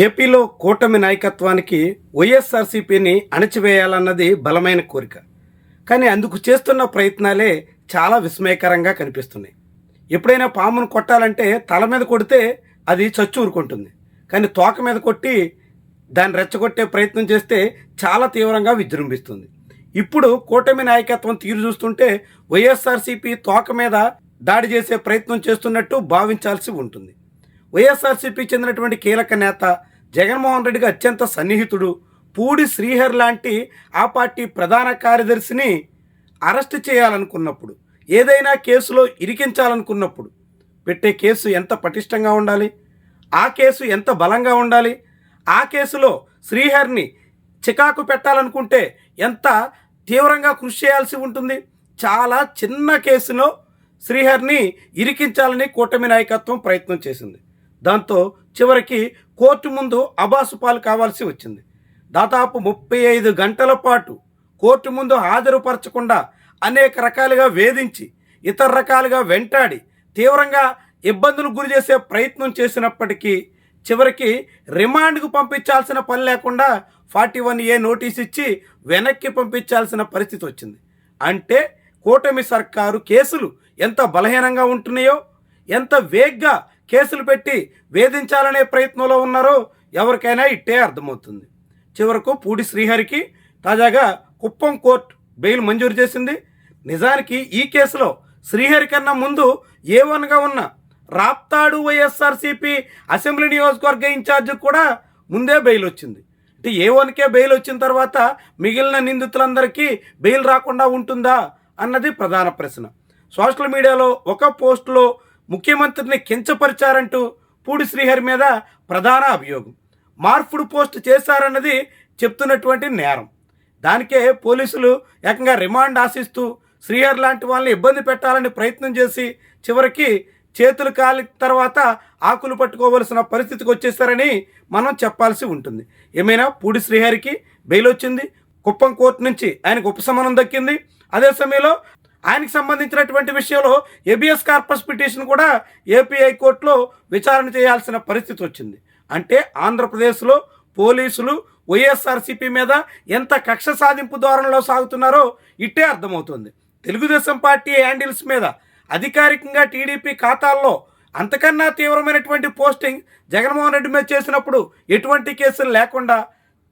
ఏపీలో కూటమి నాయకత్వానికి వైఎస్ఆర్సీపీని అణచివేయాలన్నది బలమైన కోరిక. కానీ అందుకు చేస్తున్న ప్రయత్నాలే చాలా విస్మయకరంగా కనిపిస్తున్నాయి. ఎప్పుడైనా పామును కొట్టాలంటే తల మీద కొడితే అది చచ్చు ఊరుకుంటుంది. కానీ తోక మీద కొట్టి దాన్ని రెచ్చగొట్టే ప్రయత్నం చేస్తే చాలా తీవ్రంగా విజృంభిస్తుంది. ఇప్పుడు కూటమి నాయకత్వం తీరు చూస్తుంటే వైఎస్ఆర్సీపీ తోక మీద దాడి చేసే ప్రయత్నం చేస్తున్నట్టు భావించాల్సి ఉంటుంది. వైఎస్ఆర్సీపీ చెందినటువంటి కీలక నేత, జగన్మోహన్ రెడ్డికి అత్యంత సన్నిహితుడు పూడి శ్రీహర్ లాంటి ఆ పార్టీ ప్రధాన కార్యదర్శిని అరెస్ట్ చేయాలనుకున్నప్పుడు, ఏదైనా కేసులో ఇరికించాలనుకున్నప్పుడు పెట్టే కేసు ఎంత పటిష్టంగా ఉండాలి, ఆ కేసు ఎంత బలంగా ఉండాలి, ఆ కేసులో శ్రీహర్ని చికాకు పెట్టాలనుకుంటే ఎంత తీవ్రంగా కృషి చేయాల్సి ఉంటుంది. చాలా చిన్న కేసులో శ్రీహర్ని ఇరికించాలని కూటమి నాయకత్వం ప్రయత్నం చేసింది. దాంతో చివరికి కోర్టు ముందు అబాసుపాలు కావాల్సి వచ్చింది. దాదాపు 35 గంటల పాటు కోర్టు ముందు హాజరుపరచకుండా అనేక రకాలుగా వేధించి, ఇతర రకాలుగా వెంటాడి, తీవ్రంగా ఇబ్బందులు గురి చేసే ప్రయత్నం చేసినప్పటికీ చివరికి రిమాండ్కు పంపించాల్సిన పని లేకుండా 41A నోటీస్ ఇచ్చి వెనక్కి పంపించాల్సిన పరిస్థితి వచ్చింది. అంటే కూటమి సర్కారు కేసులు ఎంత బలహీనంగా ఉంటున్నాయో, ఎంత వేగ్గా కేసులు పెట్టి వేధించాలనే ప్రయత్నంలో ఉన్నారో ఎవరికైనా ఇట్టే అర్థమవుతుంది. చివరకు పూడి శ్రీహరికి తాజాగా కుప్పం కోర్టు బెయిల్ మంజూరు చేసింది. నిజానికి ఈ కేసులో శ్రీహరి కన్నా ముందు A1గా ఉన్న రాప్తాడు వైఎస్ఆర్సీపీ అసెంబ్లీ నియోజకవర్గ ఇన్ఛార్జికి కూడా ముందే బెయిల్ వచ్చింది. అంటే A1కే బెయిల్ వచ్చిన తర్వాత మిగిలిన నిందితులందరికీ బెయిల్ రాకుండా ఉంటుందా అన్నది ప్రధాన ప్రశ్న. సోషల్ మీడియాలో ఒక పోస్టులో ముఖ్యమంత్రిని కించపరిచారంటూ పూడి శ్రీహరి మీద ప్రధాన అభియోగం. మార్పుడు పోస్ట్ చేశారన్నది చెప్తున్నటువంటి నేరం. దానికే పోలీసులు ఏకంగా రిమాండ్ ఆశిస్తూ శ్రీహరి లాంటి వాళ్ళని ఇబ్బంది పెట్టాలని ప్రయత్నం చేసి చివరికి చేతులు కాలి తర్వాత ఆకులు పట్టుకోవలసిన పరిస్థితికి వచ్చేస్తారని మనం చెప్పాల్సి ఉంటుంది. ఏమైనా పూడి శ్రీహరికి బెయిల్ వచ్చింది. కుప్పం కోర్టు నుంచి ఆయనకు ఉపశమనం దక్కింది. అదే సమయంలో ఆయనకు సంబంధించినటువంటి విషయంలో హెబియస్ కార్పస్ పిటిషన్ కూడా ఏపీ హైకోర్టులో విచారణ చేయాల్సిన పరిస్థితి వచ్చింది. అంటే ఆంధ్రప్రదేశ్లో పోలీసులు వైఎస్ఆర్సీపీ మీద ఎంత కక్ష సాధింపు ధోరణిలో సాగుతున్నారో ఇట్టే అర్థమవుతుంది. తెలుగుదేశం పార్టీ హ్యాండిల్స్ మీద అధికారికంగా టీడీపీ ఖాతాల్లో అంతకన్నా తీవ్రమైనటువంటి పోస్టింగ్ జగన్మోహన్ రెడ్డి మీద చేసినప్పుడు ఎటువంటి కేసులు లేకుండా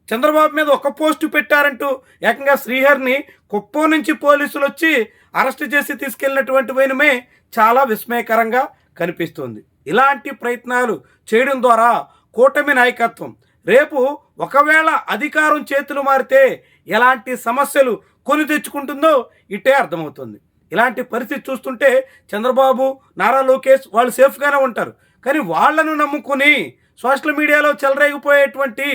చంద్రబాబు మీద ఒక పోస్టు పెట్టారంటూ ఏకంగా శ్రీహరిని కుప్పం నుంచి పోలీసులు వచ్చి అరెస్ట్ చేసి తీసుకెళ్లినటువంటి వైనమే చాలా విస్మయకరంగా కనిపిస్తుంది. ఇలాంటి ప్రయత్నాలు చేయడం ద్వారా కూటమి నాయకత్వం రేపు ఒకవేళ అధికారం చేతులు మారితే ఎలాంటి సమస్యలు కొని తెచ్చుకుంటుందో ఇట్టే అర్థమవుతుంది. ఇలాంటి పరిస్థితి చూస్తుంటే చంద్రబాబు, నారా లోకేష్ వాళ్ళు సేఫ్గానే ఉంటారు. కానీ వాళ్లను నమ్ముకుని సోషల్ మీడియాలో చెలరేగిపోయేటువంటి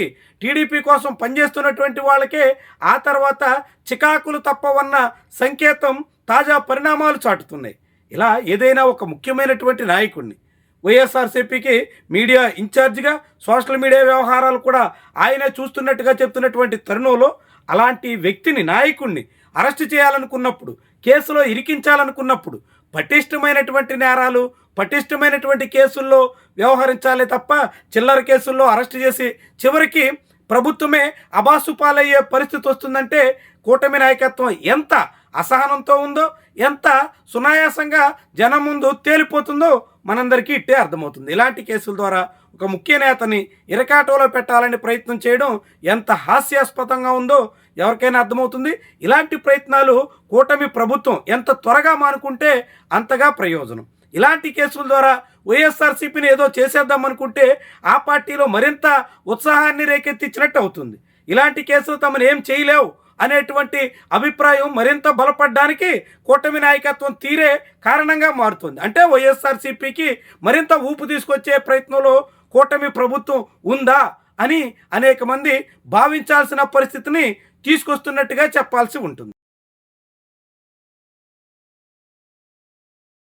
టీడీపీ కోసం పనిచేస్తున్నటువంటి వాళ్ళకే ఆ తర్వాత చికాకులు తప్పవన్న సంకేతం తాజా పరిణామాలు చాటుతున్నాయి. ఇలా ఏదైనా ఒక ముఖ్యమైనటువంటి నాయకుడిని వైఎస్ఆర్సీపీకి మీడియా ఇన్ఛార్జిగా సోషల్ మీడియా వ్యవహారాలు కూడా ఆయనే చూస్తున్నట్టుగా చెప్తున్నటువంటి తరుణంలో అలాంటి వ్యక్తిని, నాయకుడిని అరెస్ట్ చేయాలనుకున్నప్పుడు, కేసులో ఇరికించాలనుకున్నప్పుడు పటిష్టమైనటువంటి నేరాలు, పటిష్టమైనటువంటి కేసుల్లో వ్యవహరించాలి తప్ప చిల్లర కేసుల్లో అరెస్ట్ చేసి చివరికి ప్రభుత్వమే అబాసుపాలయ్యే పరిస్థితి వస్తుందంటే కూటమి నాయకత్వం ఎంత అసహనంతో ఉందో, ఎంత సునాయాసంగా జనం ముందు తేలిపోతుందో మనందరికీ ఇట్టే అర్థమవుతుంది. ఇలాంటి కేసుల ద్వారా ఒక ముఖ్య నేతని ఇరకాటంలో పెట్టాలని ప్రయత్నం చేయడం ఎంత హాస్యాస్పదంగా ఉందో ఎవరికైనా అర్థమవుతుంది. ఇలాంటి ప్రయత్నాలు కూటమి ప్రభుత్వం ఎంత త్వరగా మానుకుంటే అంతగా ప్రయోజనం. ఇలాంటి కేసుల ద్వారా వైఎస్ఆర్సీపీని ఏదో చేసేద్దాం అనుకుంటే ఆ పార్టీలో మరింత ఉత్సాహాన్ని రేకెత్తించినట్టు అవుతుంది. ఇలాంటి కేసులు తమను ఏం చేయలేవు అనేటువంటి అభిప్రాయం మరింత బలపడడానికి కూటమి నాయకత్వం తీరే కారణంగా మారుతుంది. అంటే వైఎస్ఆర్సీపీకి మరింత ఊపు తీసుకొచ్చే ప్రయత్నంలో కూటమి ప్రభుత్వం ఉందా అని అనేక మంది భావించాల్సిన పరిస్థితిని తీసుకొస్తున్నట్టుగా చెప్పాల్సి ఉంటుంది.